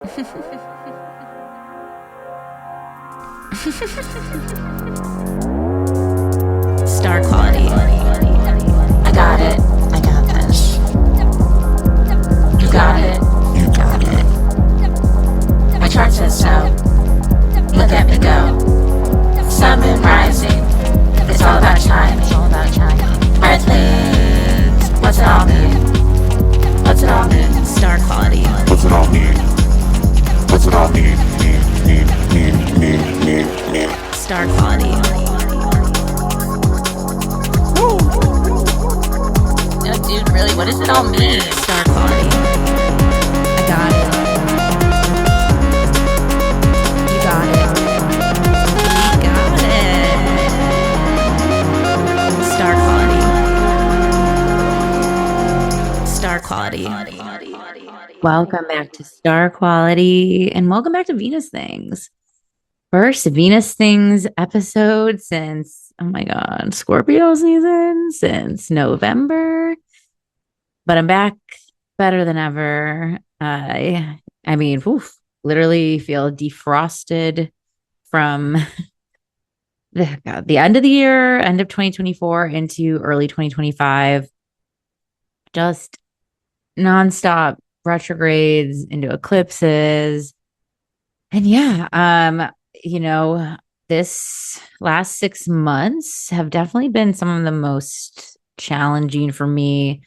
Star quality. I got it. I got this. You got it. You got it. My chart says so. Look at me go. Sun moon rising. It's all about time. It's all about time. Earthlings. What's it all mean? What's it all mean? Star quality. What's it all mean? What's it all mean? Mean. Star quality. No, dude, really, what does it all mean? Star quality. I got it. You got it. We got it. Star quality. Star quality. Welcome back to Star Quality and welcome back to Venus Things. First Venus Things episode since, oh my God, Scorpio season, since November. But I'm back better than ever. I mean, literally feel defrosted from the end of the year, end of 2024 into early 2025. Just nonstop retrogrades into eclipses. And yeah, this last 6 months have definitely been some of the most challenging for me.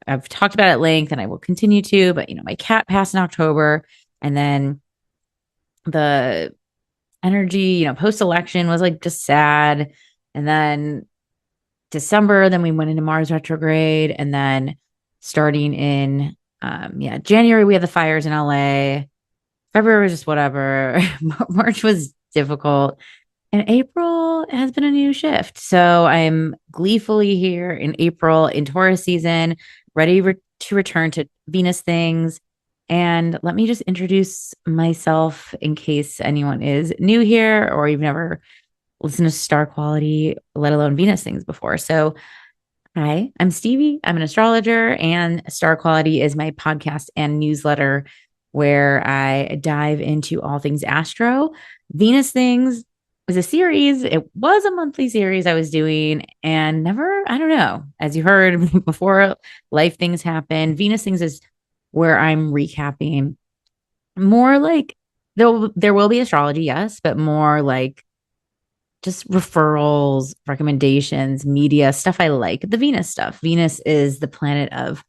I've talked about it at length and I will continue to, but my cat passed in October, and then the energy, post-election was like just sad. And then December, then we went into Mars retrograde, and then starting in January, we had the fires in LA. February was just whatever. March was difficult. And April has been a new shift. So I'm gleefully here in April in Taurus season, ready to return to Venus Things. And let me just introduce myself in case anyone is new here or you've never listened to Star Quality, let alone Venus Things before. So hi, I'm Stevie. I'm an astrologer, and Star Quality is my podcast and newsletter where I dive into all things astro. Venus Things is a series. It was a monthly series I was doing, and never, I don't know, as you heard before, life things happen. Venus Things is where I'm recapping more like there will be astrology, yes, but more like just referrals, recommendations, media, stuff I like, the Venus stuff. Venus is the planet of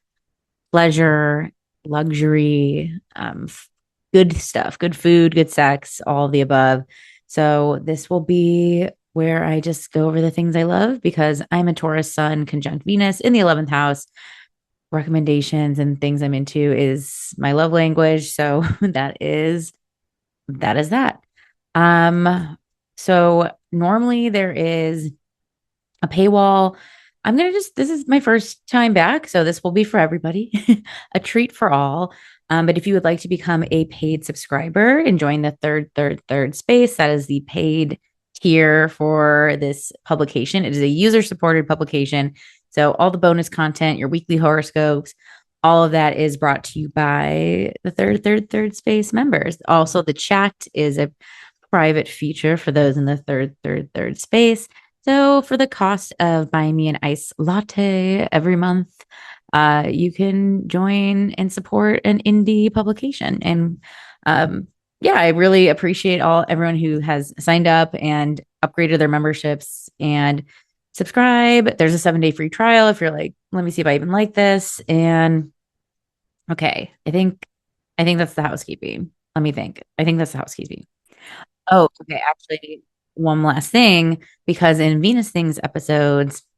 pleasure, luxury, good stuff, good food, good sex, all of the above. So this will be where I just go over the things I love because I'm a Taurus sun conjunct Venus in the 11th house. Recommendations and things I'm into is my love language. So that is that. So normally there is a paywall. This is my first time back, so this will be for everybody, a treat for all. But if you would like to become a paid subscriber and join the third space, that is the paid tier for this publication. It is a user-supported publication. So all the bonus content, your weekly horoscopes, all of that is brought to you by the third space members. Also, the chat is a private feature for those in the third space. So for the cost of buying me an iced latte every month, you can join and support an indie publication. And I really appreciate everyone who has signed up and upgraded their memberships and subscribe. There's a 7-day free trial if you're like, let me see if I even like this. And okay, I think that's the housekeeping. Let me think. I think that's the housekeeping. Oh, okay. Actually, one last thing, because in Venus Things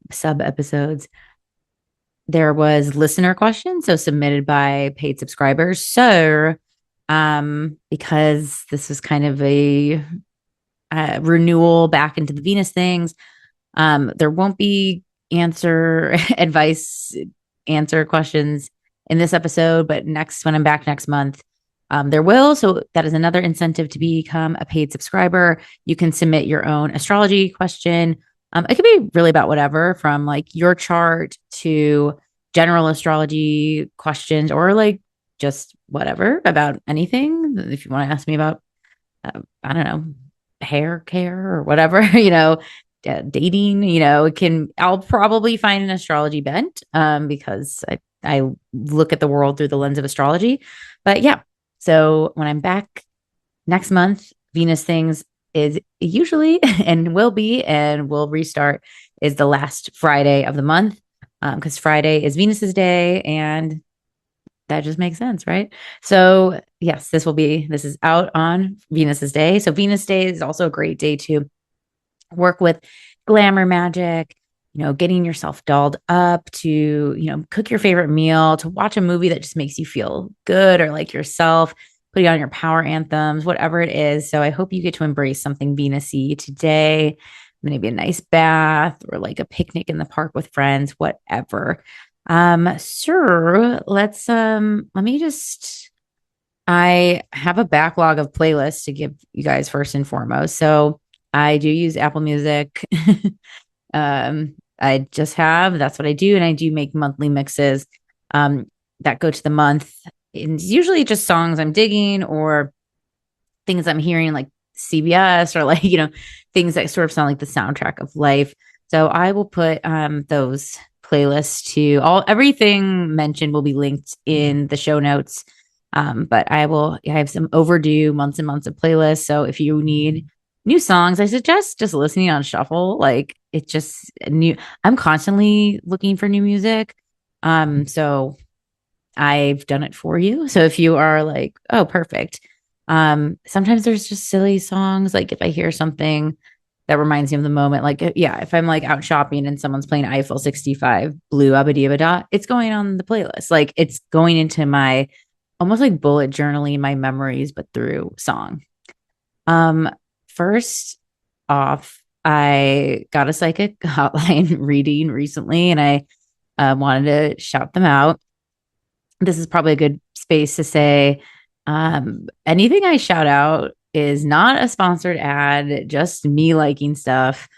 sub episodes, there was listener questions, so submitted by paid subscribers. So, because this was kind of a renewal back into the Venus Things, there won't be answer questions in this episode, but when I'm back next month, there will. So that is another incentive to become a paid subscriber. You can submit your own astrology question. It could be really about whatever, from like your chart to general astrology questions, or like just whatever about anything. If you want to ask me about, I don't know, hair care or whatever, dating, I'll probably find an astrology bent because I look at the world through the lens of astrology. But yeah, so when I'm back next month, Venus things is usually and will be and will restart is the last Friday of the month because Friday is Venus's day and that just makes sense, right? So, yes, this is out on Venus's day. So, Venus day is also a great day to work with glamour magic, getting yourself dolled up to, cook your favorite meal, to watch a movie that just makes you feel good or like yourself, putting on your power anthems, whatever it is. So, I hope you get to embrace something Venus-y today. Maybe a nice bath or like a picnic in the park with friends, whatever. Sure. Let me just I have a backlog of playlists to give you guys first and foremost. So I do use Apple Music. I just have, that's what I do. And I do make monthly mixes that go to the month. And it's usually just songs I'm digging or things I'm hearing like CBS or like, things that sort of sound like the soundtrack of life. So I will put those playlists to everything mentioned will be linked in the show notes. But I have some overdue months and months of playlists. So if you need new songs, I suggest just listening on shuffle. Like it's just new. I'm constantly looking for new music. So I've done it for you. So if you are like, oh, perfect. Sometimes there's just silly songs. Like if I hear something that reminds me of the moment, like yeah, if I'm like out shopping and someone's playing Eiffel 65 Blue Abadi Abada, it's going on the playlist. Like it's going into my almost like bullet journaling my memories, but through song. Um, First off, I got a psychic hotline reading recently and I wanted to shout them out. This is probably a good space to say anything I shout out is not a sponsored ad, just me liking stuff.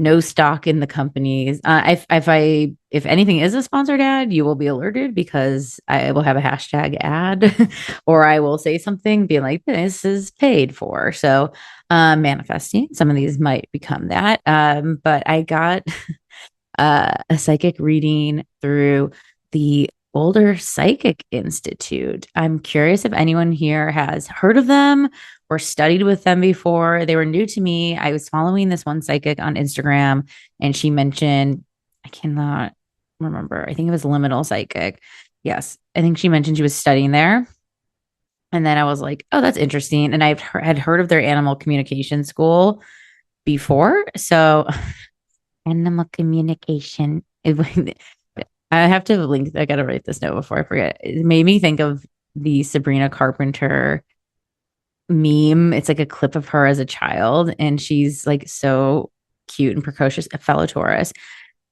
No stock in the companies. If anything is a sponsored ad, you will be alerted because I will have a hashtag ad, or I will say something being like, "This is paid for." So, manifesting. Some of these might become that. But I got a psychic reading through the Older Psychic Institute. I'm curious if anyone here has heard of them or studied with them before. They were new to me. I was following this one psychic on Instagram and she mentioned, I cannot remember, I think it was Liminal Psychic. Yes, I think she mentioned she was studying there. And then I was like, oh, that's interesting. And had heard of their animal communication school before. So animal communication. I have to link. I got to write this note before I forget. It made me think of the Sabrina Carpenter meme. It's like a clip of her as a child, and she's like so cute and precocious, a fellow Taurus,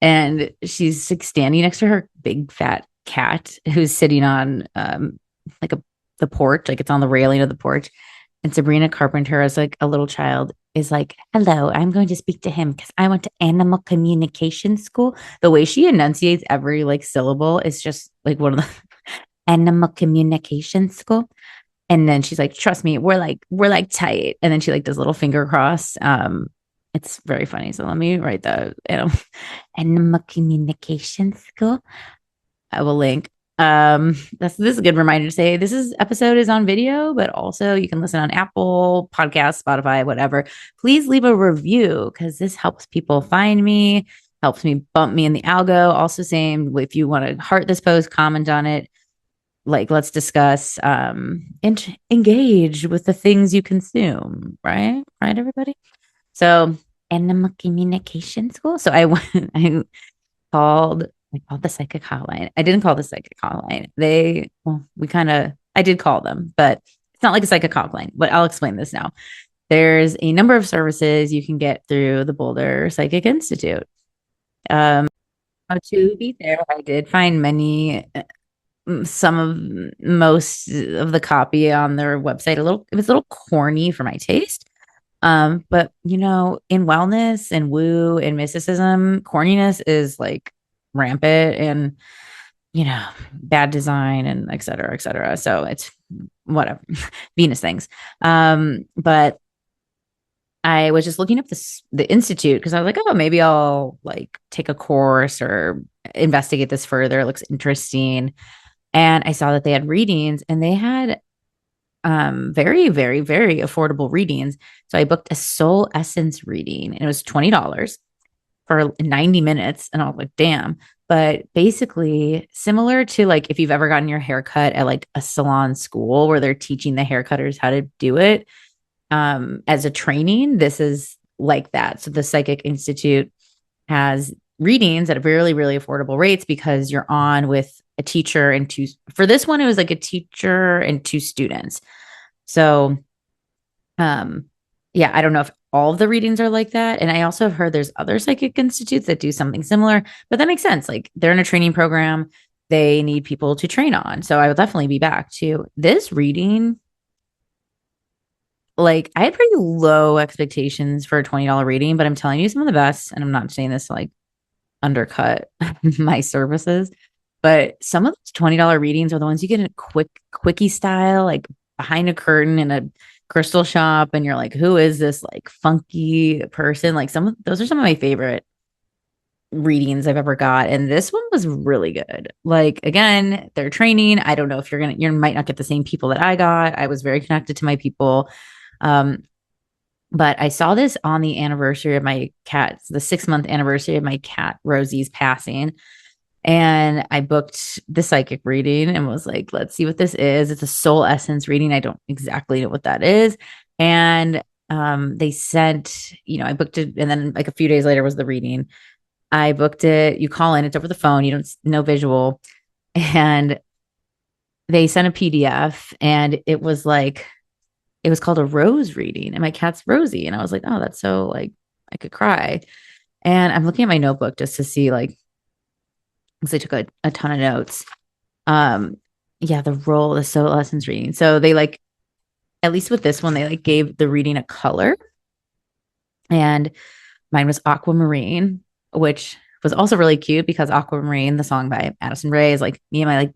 and she's like standing next to her big fat cat who's sitting on like the porch, like it's on the railing of the porch, and Sabrina Carpenter, as like a little child, is like, hello, I'm going to speak to him because I went to animal communication school. The way she enunciates every like syllable is just like one of the animal communication school. And then she's like, trust me, we're like tight. And then she like does a little finger cross. It's very funny. So let me write the animal communication school. I will link. This is a good reminder to say this episode is on video, but also you can listen on Apple Podcasts, Spotify, whatever. Please leave a review because this helps people find me, helps me bump me in the algo. Also, same if you want to heart this post, comment on it. Like, let's discuss, engage with the things you consume, right? Right, everybody. So, animal communication school. So I called I called the psychic hotline. I didn't call the psychic hotline. I did call them, but it's not like a psychic hotline. But I'll explain this now. There's a number of services you can get through the Boulder Psychic Institute. To be fair, I did find most of the copy on their website it was a little corny for my taste. But in wellness and woo and mysticism, corniness is like rampant and bad design and et cetera, et cetera. So it's whatever, Venus things. But I was just looking up the institute because I was like, oh, maybe I'll like take a course or investigate this further. It looks interesting. And I saw that they had readings and they had very, very, very affordable readings. So I booked a soul essence reading and it was $20 for 90 minutes. And I was like, damn. But basically, similar to like if you've ever gotten your hair cut at like a salon school where they're teaching the haircutters how to do it as a training, this is like that. So the Psychic Institute has readings at really, really affordable rates because you're on with a teacher and two. For this one, it was like a teacher and two students. So, um, yeah, I don't know if all of the readings are like that. And I also have heard there's other psychic institutes that do something similar, but that makes sense. Like they're in a training program, they need people to train on. So I will definitely be back to this reading. Like I had pretty low expectations for a $20 reading, but I'm telling you some of the best, and I'm not saying this to like undercut my services, but some of those $20 readings are the ones you get in a quickie style, like behind a curtain in a crystal shop, and you're like, who is this like funky person? Like some of those are some of my favorite readings I've ever got. And this one was really good. Like again, they're training. I don't know if you might not get the same people that I got. I was very connected to my people. Um, but I saw this on the anniversary of my cat's, the 6 month anniversary of my cat Rosie's passing. And I booked the psychic reading and was like, let's see what this is. It's a soul essence reading. I don't exactly know what that is. And they sent, I booked it. And then like a few days later was the reading. I booked it. You call in, it's over the phone. You don't no visual. And they sent a PDF and it was called a rose reading. And my cat's Rosie. And I was like, oh, that's so like I could cry. And I'm looking at my notebook just to see like, because I took a ton of notes. Um, yeah, the soul lessons reading. So they like, at least with this one, they like gave the reading a color. And mine was aquamarine, which was also really cute because Aquamarine, the song by Addison Rae, is like me and my like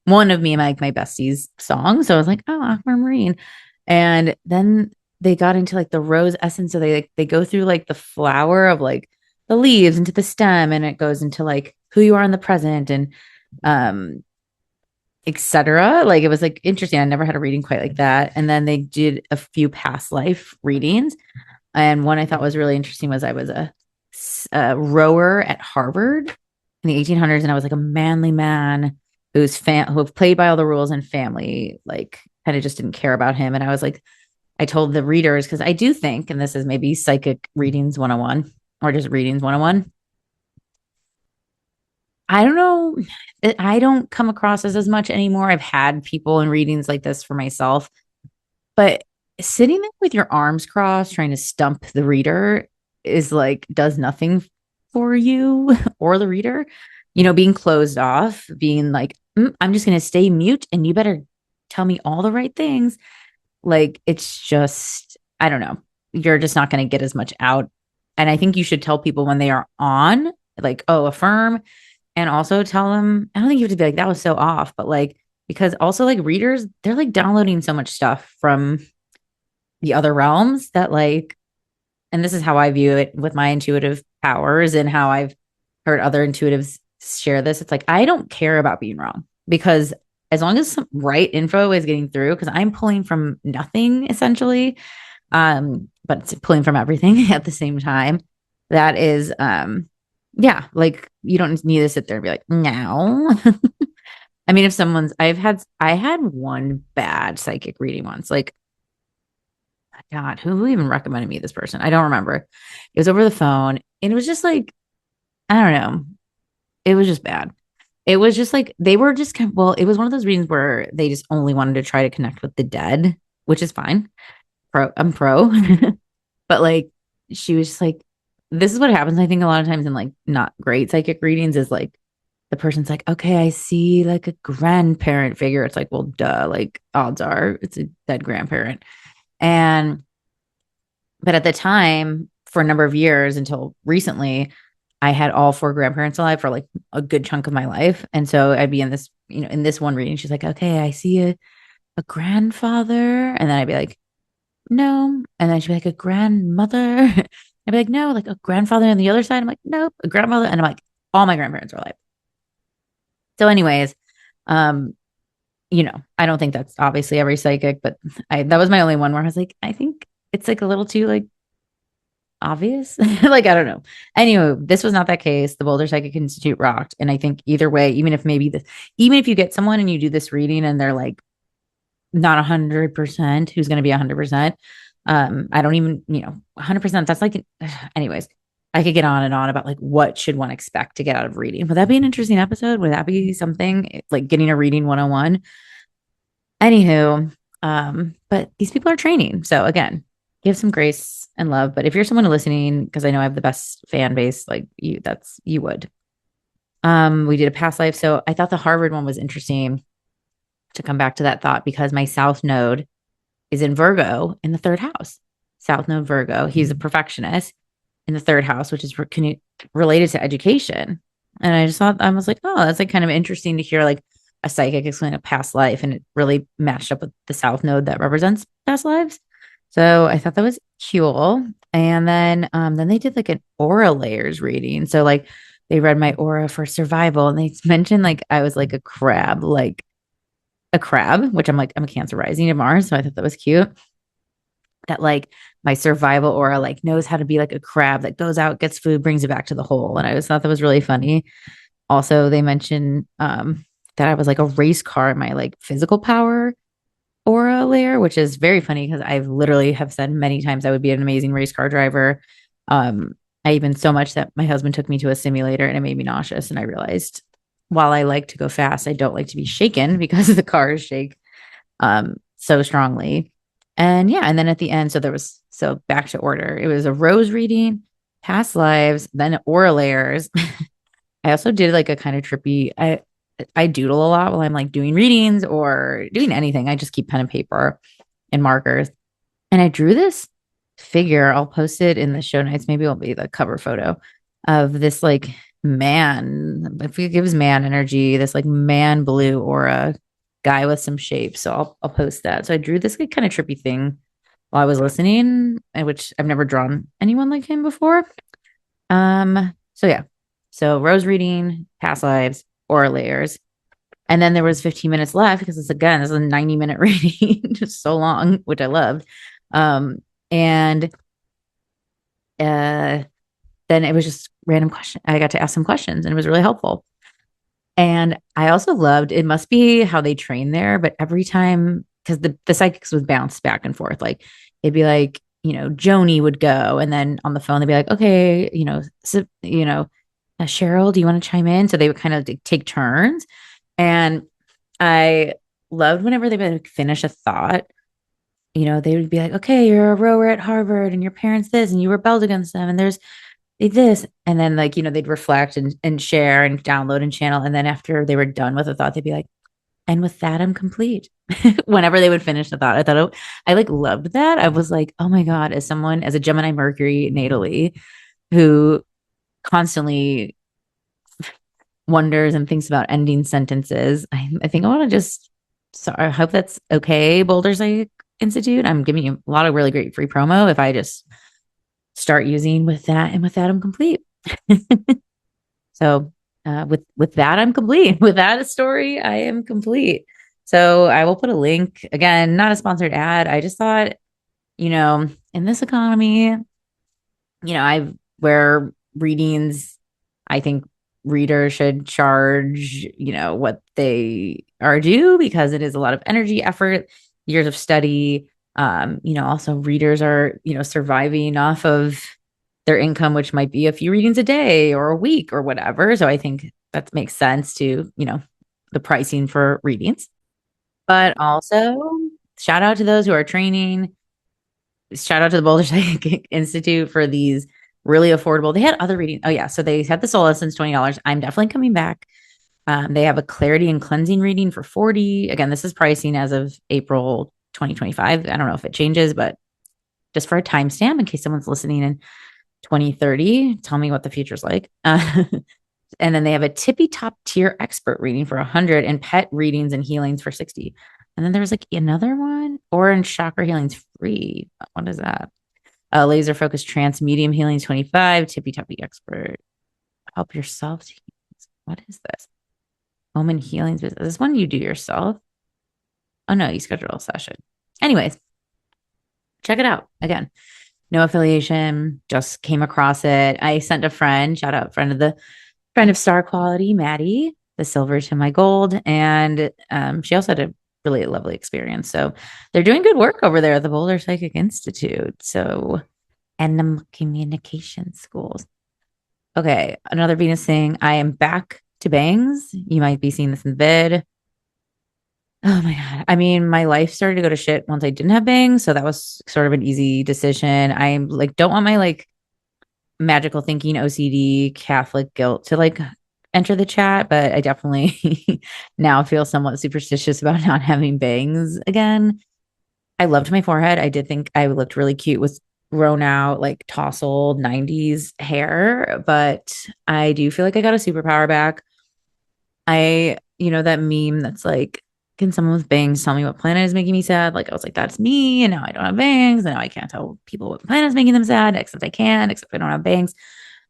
one of me and my besties songs. So I was like, oh, Aquamarine. And then they got into like the rose essence. So they go through like the flower of like the leaves into the stem, and it goes into like who you are in the present and um etc. Like it was like interesting. I never had a reading quite like that. And then they did a few past life readings. And one I thought was really interesting was I was a rower at Harvard in the 1800s, and I was like a manly man who played by all the rules and family like kind of just didn't care about him. And I was like, I told the readers because I do think, and this is maybe psychic readings 101 or just readings 101. I don't know. I don't come across as much anymore. I've had people in readings like this for myself, but sitting there with your arms crossed trying to stump the reader is like does nothing for you or the reader. Being closed off, being like, I'm just going to stay mute and you better tell me all the right things. Like it's just, I don't know. You're just not going to get as much out. And I think you should tell people when they are on, like, oh, affirm. And also tell them, I don't think you have to be like, that was so off, but like, because also like readers, they're like downloading so much stuff from the other realms that like, and this is how I view it with my intuitive powers and how I've heard other intuitives share this. It's like, I don't care about being wrong because as long as some right info is getting through, because I'm pulling from nothing essentially, but it's pulling from everything at the same time. That is, yeah, like you don't need to sit there and be like, no. I mean, if I had one bad psychic reading once, like, God, who even recommended me this person? I don't remember. It was over the phone and it was just like, I don't know. It was just bad. It was just like, they were just well, it was one of those readings where they just only wanted to try to connect with the dead, which is fine. I'm pro. But like, she was just like, this is what happens. I think a lot of times in like not great psychic readings is like, the person's like, okay, I see like a grandparent figure. It's like, well, duh, like odds are it's a dead grandparent. And, but at the time, for a number of years until recently, I had all four grandparents alive for like a good chunk of my life. And so I'd be in this, in this one reading, she's like, okay, I see a grandfather. And then I'd be like, no. And then she'd be like, a grandmother. I'd be like, no, like a grandfather on the other side. I'm like, nope, a grandmother. And I'm like, all my grandparents are alive. So, anyways, um, I don't think that's obviously every psychic, but that was my only one where I was like, I think it's like a little too like obvious. Like, I don't know. Anyway, this was not that case. The Boulder Psychic Institute rocked. And I think either way, even if you get someone and you do this reading and they're like not 100%, who's going to be 100%. I don't even, 100%. That's like, anyways, I could get on and on about like what should one expect to get out of reading. Would that be an interesting episode? Would that be something like getting a reading 101? Anywho, but these people are training. So again, give some grace and love. But if you're someone listening, because I know I have the best fan base, like you would. We did a past life. So I thought the Harvard one was interesting to come back to that thought because my South Node is in Virgo in the third house. South Node Virgo. He's a perfectionist in the third house, which is related to education. And I just thought, I was like, oh, that's like kind of interesting to hear like a psychic explain a past life. And it really matched up with the South Node that represents past lives. So I thought that was cool. And then they did like an aura layers reading. So like they read my aura for survival and they mentioned like I was like a crab, which I'm like, I'm a Cancer rising in Mars. So I thought that was cute. That like my survival aura like knows how to be like a crab that goes out, gets food, brings it back to the hole. And I just thought that was really funny. Also, they mentioned that I was like a race car in my like physical power aura layer, which is very funny because I literally have said many times I would be an amazing race car driver. I even so much that my husband took me to a simulator and it made me nauseous. And I realized while I like to go fast, I don't like to be shaken because the cars shake so strongly. And yeah, and then at the end, so back to order. It was a rose reading, past lives, then aura layers. I also did like a kind of trippy. I doodle a lot while I'm like doing readings or doing anything. I just keep pen and paper and markers. And I drew this figure. I'll post it in the show notes. Maybe it'll be the cover photo of this like man. If it gives man energy, this like man blue aura guy with some shape. So I'll post that. So I drew this like, kind of trippy thing while I was listening, which I've never drawn anyone like him before. So yeah. So rose reading, past lives, aura layers. And then there was 15 minutes left because this is a 90-minute reading, just so long, which I loved. And then it was just random question. I got to ask some questions and it was really helpful. And I also loved it must be how they train there, but every time because the psychics would bounce back and forth, like it'd be like, Joni would go, and then on the phone they'd be like, okay, Cheryl, do you want to chime in? So they would kind of take turns. And I loved whenever they would like finish a thought, they would be like, okay, you're a rower at Harvard and your parents this, and you rebelled against them. And there's this. And then like, they'd reflect and share and download and channel. And then after they were done with a thought, they'd be like, and with that, I'm complete. Whenever they would finish the thought, I like loved that. I was like, oh my God, as a Gemini Mercury natally who constantly wonders and thinks about ending sentences. I think I want to I hope that's okay, Boulder Psychic Institute. I'm giving you a lot of really great free promo if I just start using with that. And with that, I'm complete. So with that, I'm complete. With that story, I am complete. So I will put a link again, not a sponsored ad. I just thought, in this economy, I where readings, I think readers should charge, what they are due because it is a lot of energy, effort, years of study. Also readers are, surviving off of their income, which might be a few readings a day or a week or whatever. So I think that makes sense to, the pricing for readings. But also shout out to those who are training. Shout out to the Boulder Psychic Institute for these really affordable. They had other readings. Oh yeah. So they had the Soul Essence, $20. I'm definitely coming back. They have a clarity and cleansing reading for 40. Again, this is pricing as of April 2025. I don't know if it changes, but just for a timestamp in case someone's listening and 2030. Tell me what the future's like. And then they have a tippy top tier expert reading for 100 and pet readings and healings for 60. And then there was like another one, orange chakra healings free. What is that? Laser focused trance medium healing 25, tippy toppy expert. Help yourself. What is this? Home healings. Is this one you do yourself? Oh no, you schedule a session. Anyways, check it out. Again, no affiliation, just came across it. I sent a friend, shout out friend of Star Quality, Maddie, the silver to my gold. And she also had a really lovely experience. So they're doing good work over there at the Boulder Psychic Institute. So, and the communication schools. Okay, another Venus thing. I am back to bangs. You might be seeing this in the vid. Oh my God. I mean, my life started to go to shit once I didn't have bangs. So that was sort of an easy decision. I like don't want my like magical thinking OCD Catholic guilt to like enter the chat, but I definitely now feel somewhat superstitious about not having bangs again. I loved my forehead. I did think I looked really cute with grown out, like tousled 90s hair, but I do feel like I got a superpower back. That meme that's like, can someone with bangs tell me what planet is making me sad? Like, I was like, that's me. And now I don't have bangs. And now I can't tell people what planet is making them sad, except I can, except I don't have bangs.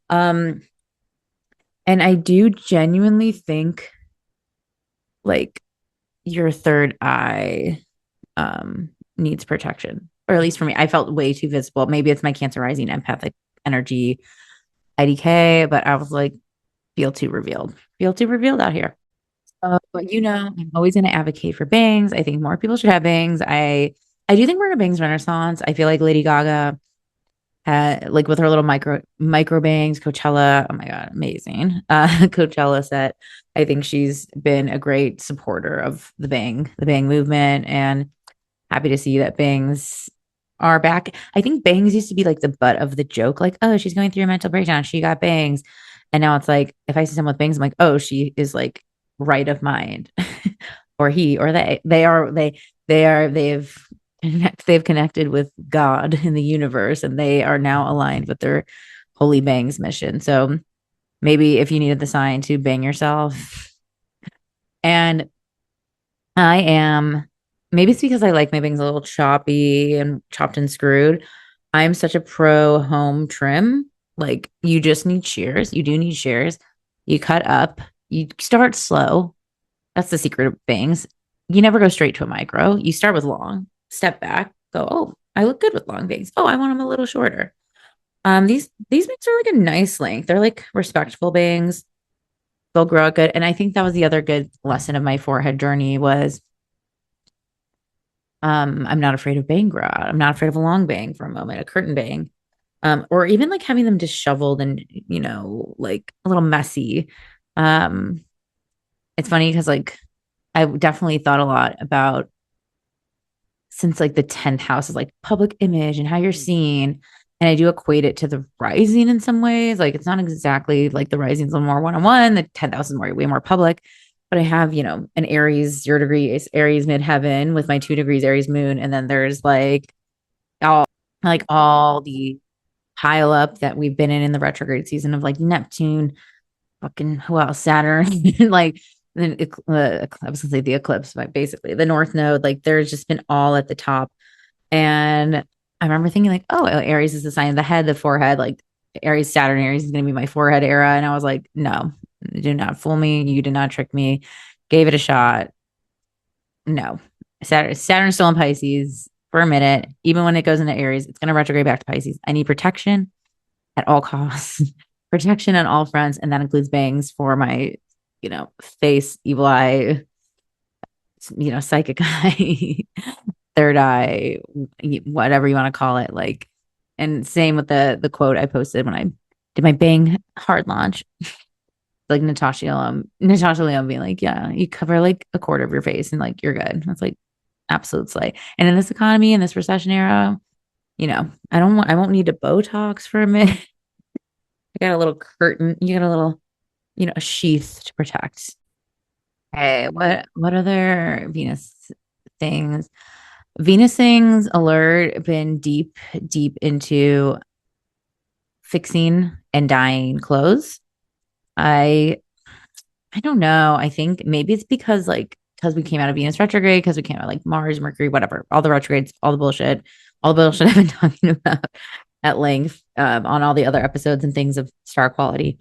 Um, and I do genuinely think like your third eye needs protection, or at least for me. I felt way too visible. Maybe it's my Cancer rising empathic energy IDK, but I was like, feel too revealed out here. But I'm always going to advocate for bangs. I think more people should have bangs. I do think we're in a bangs renaissance. I feel like Lady Gaga had like with her little micro bangs, Coachella. Oh my God, amazing. Coachella set. I think she's been a great supporter of the bang movement, and happy to see that bangs are back. I think bangs used to be like the butt of the joke, like, oh, she's going through a mental breakdown. She got bangs. And now it's like, if I see someone with bangs, I'm like, oh, she is like right of mind. Or he or they've connected with God in the universe and they are now aligned with their holy bangs mission. So maybe if you needed the sign to bang yourself. And I am, maybe it's because I like my bangs a little choppy and chopped and screwed. I'm such a pro home trim. Like you just need shears. You do need shears. You cut up, you start slow. That's the secret of bangs. You never go straight to a micro. You start with long, step back, go, oh, I look good with long bangs. Oh, I want them a little shorter. These bangs are like a nice length. They're like respectful bangs. They'll grow out good. And I think that was the other good lesson of my forehead journey was I'm not afraid of bang grow out. I'm not afraid of a long bang for a moment, a curtain bang. Or even like having them disheveled and like a little messy. Um, it's funny because like I definitely thought a lot about since like the 10th house is like public image and how you're seen. And I do equate it to the rising in some ways. Like it's not exactly like the rising's a little more one-on-one, the 10th house is way more public. But I have, an Aries 0 degree Aries midheaven with my 2 degrees Aries moon. And then there's all all the pile up that we've been in the retrograde season of like Neptune, fucking who else? Saturn, like then I was gonna say the eclipse, but basically the North Node. Like there's just been all at the top, and I remember thinking like, oh, Aries is the sign of the head, the forehead. Like Aries is gonna be my forehead era, and I was like, no, do not fool me. You did not trick me. Gave it a shot. No, Saturn's still in Pisces for a minute. Even when it goes into Aries, it's gonna retrograde back to Pisces. I need protection at all costs. Protection on all fronts, and that includes bangs for my, face, evil eye, psychic eye, third eye, whatever you want to call it. Like, and same with the quote I posted when I did my bang hard launch. Like Natasha Leone being like, yeah, you cover like a quarter of your face and like you're good. That's like absolute slay. And in this economy, in this recession era, I won't need to Botox for a minute. I got a little curtain. You got a little, a sheath to protect. Hey, what other Venus things? Venus things alert been deep into fixing and dyeing clothes. I I don't know. I think maybe it's because we came out of Venus retrograde, because we came out like Mars, Mercury, whatever, all the retrogrades, all the bullshit I've been talking about at length on all the other episodes and things of star quality.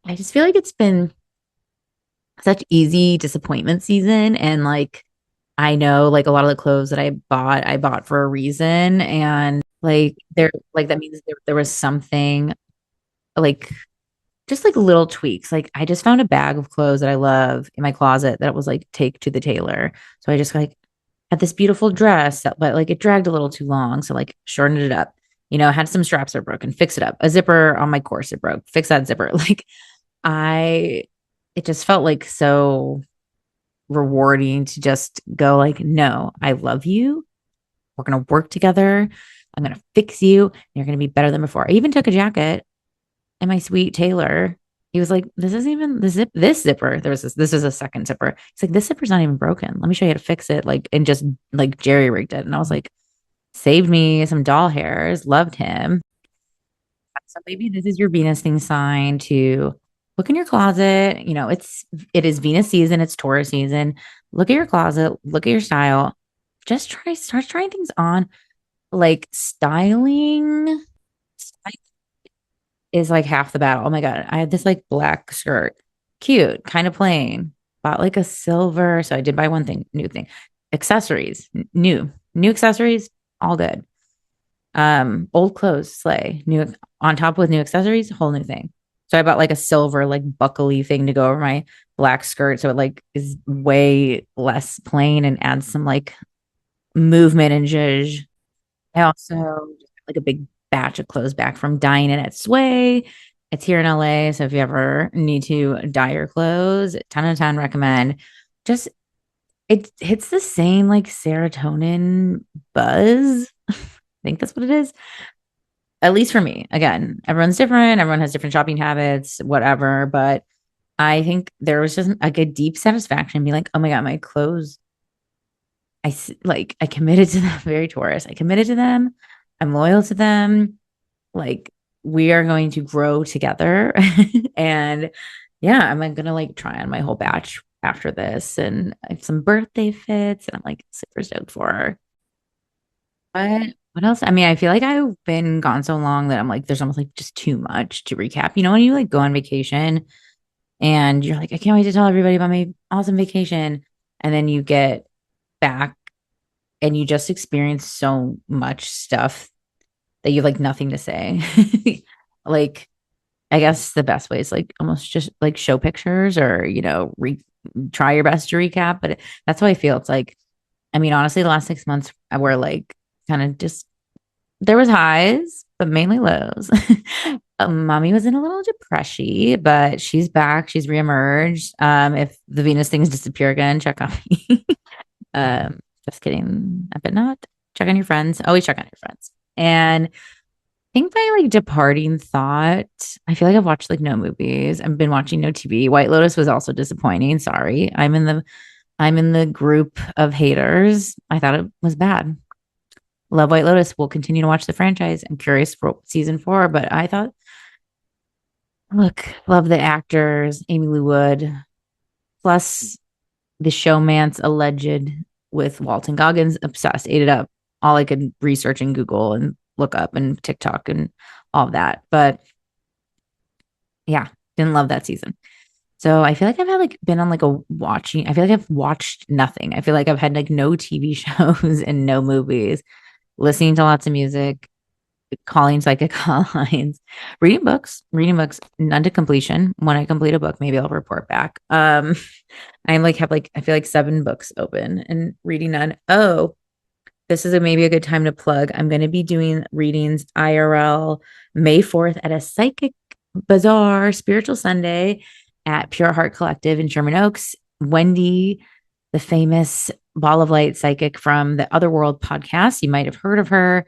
I just feel like it's been such easy disappointment season. And like, I know like a lot of the clothes that I bought for a reason. And like, that means there was something like just like little tweaks. Like, I just found a bag of clothes that I love in my closet that was like, take to the tailor. So I just like had this beautiful dress, but like it dragged a little too long. So like shortened it up. Had some straps that were broken, fix it up. A zipper on my corset broke, fix that zipper. Like I, it just felt like so rewarding to just go like, no, I love you. We're gonna work together. I'm gonna fix you. And you're gonna be better than before. I even took a jacket and my sweet tailor. He was like, "This isn't even this zipper. This is a second zipper." He's like, "This zipper's not even broken. Let me show you how to fix it." Like, and just like jerry rigged it. And I was like, saved me some doll hairs. Loved him. So maybe this is your Venus thing sign to look in your closet. It is Venus season, it's Taurus season. Look at your closet, look at your style. Just start trying things on. Like styling is like half the battle. Oh my God. I had this like black skirt. Cute, kind of plain. Bought like a silver. So I did buy one thing, new thing. Accessories, new accessories, all good. Old clothes, slay. New on top with new accessories, whole new thing. So I bought like a silver, like buckly thing to go over my black skirt. So it like is way less plain and adds some like movement and zhuzh. I also just got, like a big batch of clothes back from dyeing it at Sway. It's here in LA. So if you ever need to dye your clothes, 10 out of 10 recommend. Just it hits the same like serotonin buzz. I think that's what it is. At least for me. Again, everyone's different. Everyone has different shopping habits, whatever. But I think there was just like a deep satisfaction being like, oh my God, my clothes. Like I committed to them, very Taurus. I committed to them. I'm loyal to them. Like we are going to grow together. And yeah, I'm like, gonna like try on my whole batch after this. And I have some birthday fits and I'm like super stoked for her. What else? I mean, I feel like I've been gone so long that I'm like, there's almost like just too much to recap. When you like go on vacation and you're like, I can't wait to tell everybody about my awesome vacation. And then you get back and you just experience so much stuff that you have like nothing to say. Like, I guess the best way is like almost just like show pictures or, try your best to recap. But that's how I feel. It's like, I mean, honestly, the last 6 months were like kind of just there was highs, but mainly lows. Mommy was in a little depression, but she's back. She's reemerged. If the Venus things disappear again, check on me. Just kidding. I bet not. Check on your friends. Always check on your friends. And I think my like departing thought, I feel like I've watched like no movies. I've been watching no TV. White Lotus was also disappointing. Sorry. I'm in the group of haters. I thought it was bad. Love White Lotus. We'll continue to watch the franchise. I'm curious for season 4, but I thought, look, love the actors, Amy Lou Wood, plus the showman's alleged with Walton Goggins. Obsessed, ate it up. All I could research and Google and look up and TikTok and all of that. But yeah, didn't love that season. So I feel like I've had like been on like a watching. I feel like I've watched nothing. I feel like I've had like no TV shows and no movies, listening to lots of music, calling psychic hotlines, reading books, none to completion. When I complete a book, maybe I'll report back. I'm like have like I feel like 7 books open and reading none. Oh, this is maybe a good time to plug. I'm going to be doing readings IRL May 4th at a psychic bazaar, spiritual Sunday at Pure Heart Collective in Sherman Oaks. Wendy, the famous Ball of Light psychic from the Otherworld podcast, you might have heard of her.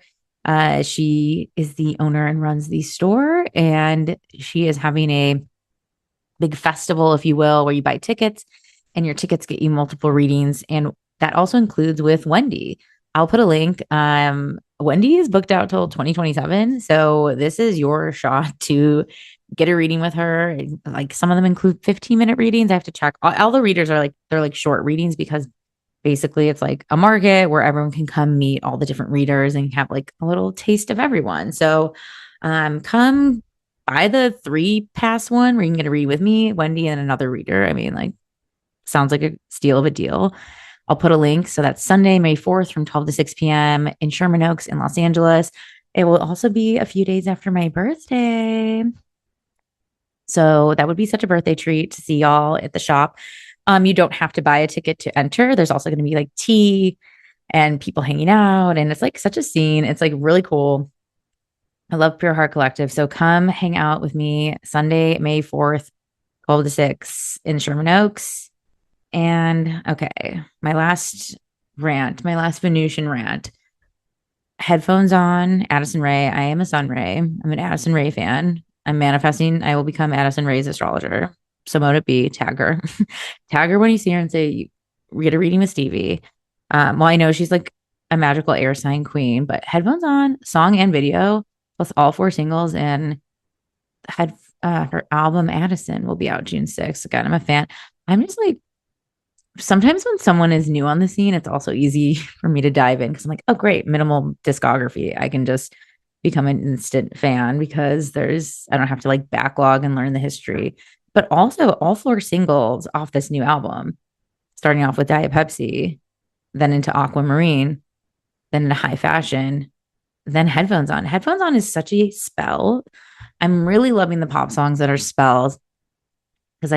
She is the owner and runs the store, and she is having a big festival, if you will, where you buy tickets and your tickets get you multiple readings. And that also includes with Wendy. I'll put a link. Wendy is booked out till 2027. So this is your shot to get a reading with her. Like some of them include 15-minute readings. I have to check. All the readers are like, they're like short readings because basically it's like a market where everyone can come meet all the different readers and have like a little taste of everyone. So come by the 3 pass one where you can get a read with me, Wendy, and another reader. I mean, like, sounds like a steal of a deal. I'll put a link. So that's Sunday, May 4th from 12 to 6 p.m. in Sherman Oaks in Los Angeles. It will also be a few days after my birthday. So that would be such a birthday treat to see y'all at the shop. You don't have to buy a ticket to enter. There's also going to be like tea and people hanging out. And it's like such a scene. It's like really cool. I love Pure Heart Collective. So come hang out with me Sunday, May 4th, 12 to 6 in Sherman Oaks. And okay, my last my last Venusian rant. Headphones on, Addison Ray. I am a Sun Ray. I'm an Addison Ray fan. I'm manifesting I will become Addison Ray's astrologer. So mote it be, tag her. Tag her when you see her and say, we get a reading with Stevie. Well, I know she's like a magical air sign queen, but headphones on, song and video, plus all 4 singles, and had her album Addison will be out June 6th. Again, I'm a fan. I'm just like, sometimes when someone is new on the scene, it's also easy for me to dive in because I'm like, oh, great, minimal discography. I can just become an instant fan because I don't have to like backlog and learn the history. But also, all 4 singles off this new album, starting off with Diet Pepsi, then into Aquamarine, then into High Fashion, then Headphones On. Headphones On is such a spell. I'm really loving the pop songs that are spells because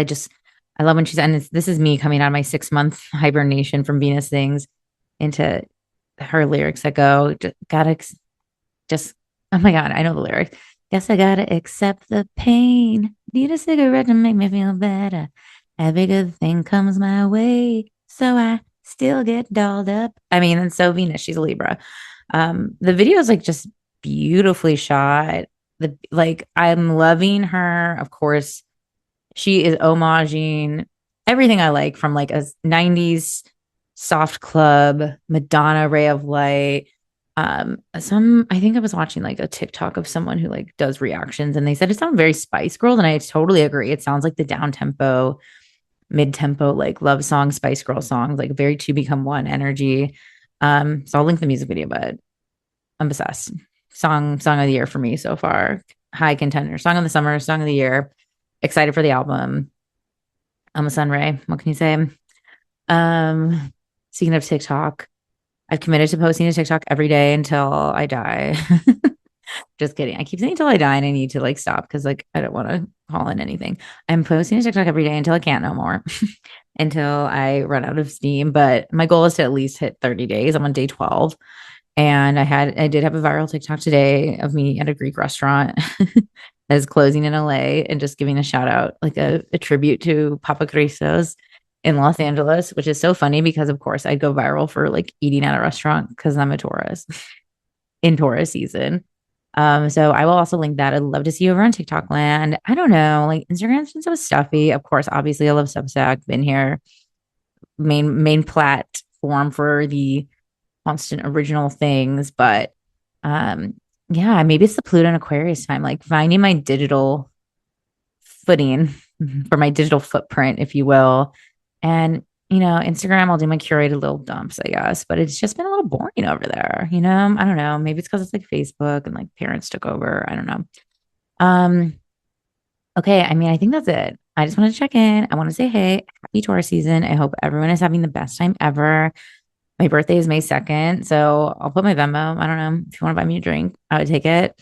I love when she's, and this is me coming out of my 6 month hibernation from Venus Things into her lyrics that go, gotta just, oh my God, I know the lyrics. Guess I gotta accept the pain. Need a cigarette to make me feel better. Every good thing comes my way. So I still get dolled up. I mean, and so Venus, she's a Libra. The video is like just beautifully shot. I'm loving her. Of course, she is homaging everything I like from like a 90s soft club, Madonna, Ray of Light. I think I was watching like a TikTok of someone who like does reactions and they said it sounds very Spice Girls. And I totally agree. It sounds like the down tempo, mid tempo, like love song, Spice Girl songs, like very two become one energy. So I'll link the music video, but I'm obsessed. Song of the year for me so far. High contender. Song of the summer, song of the year. Excited for the album. I'm a Sunray. What can you say? Speaking of TikTok, I've committed to posting a TikTok every day until I die. Just kidding. I keep saying until I die and I need to like stop because like I don't want to call in anything. I'm posting a TikTok every day until I can't no more. Until I run out of steam. But my goal is to at least hit 30 days. I'm on day 12. And I did have a viral TikTok today of me at a Greek restaurant that is closing in LA and just giving a shout out, like a tribute to Papa Christos in Los Angeles, which is so funny because of course I'd go viral for like eating at a restaurant because I'm a Taurus in Taurus season. So I will also link that. I'd love to see you over on TikTok land. I don't know, like Instagram's been so stuffy. Of course, obviously I love Substack, been here, main platform for the constant original things, but yeah, maybe it's the Pluto and Aquarius time, like finding my digital footing for my digital footprint, if you will. And Instagram, I'll do my curated little dumps, I guess, but it's just been a little boring over there. I don't know. Maybe it's because it's like Facebook and like parents took over. I don't know. Okay. I mean, I think that's it. I just want to check in. I want to say, hey, happy Taurus season. I hope everyone is having the best time ever. My birthday is May 2nd. So I'll put my Venmo. I don't know if you want to buy me a drink, I would take it.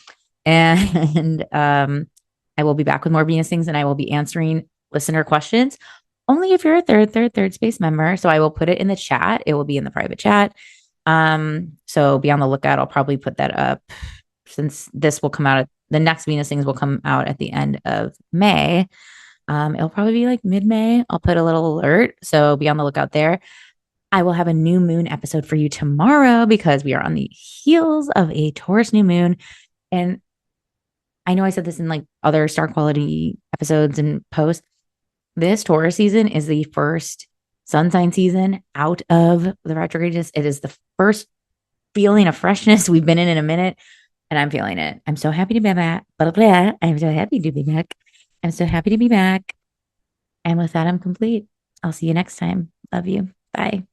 And I will be back with more Venus things and I will be answering listener questions only if you're a third space member. So I will put it in the chat. It will be in the private chat. So be on the lookout. I'll probably put that up since this will come out. The next Venus things will come out at the end of May. It'll probably be like mid-May. I'll put a little alert. So be on the lookout there. I will have a new moon episode for you tomorrow because we are on the heels of a Taurus new moon. And I know I said this in like other star quality episodes and posts. This Taurus season is the first sun sign season out of the retrograde. It is the first feeling a freshness we've been in a minute, and I'm feeling it. I'm so happy to be back. Blah, blah, blah. I'm so happy to be back. I'm so happy to be back. And with that, I'm complete. I'll see you next time. Love you. Bye.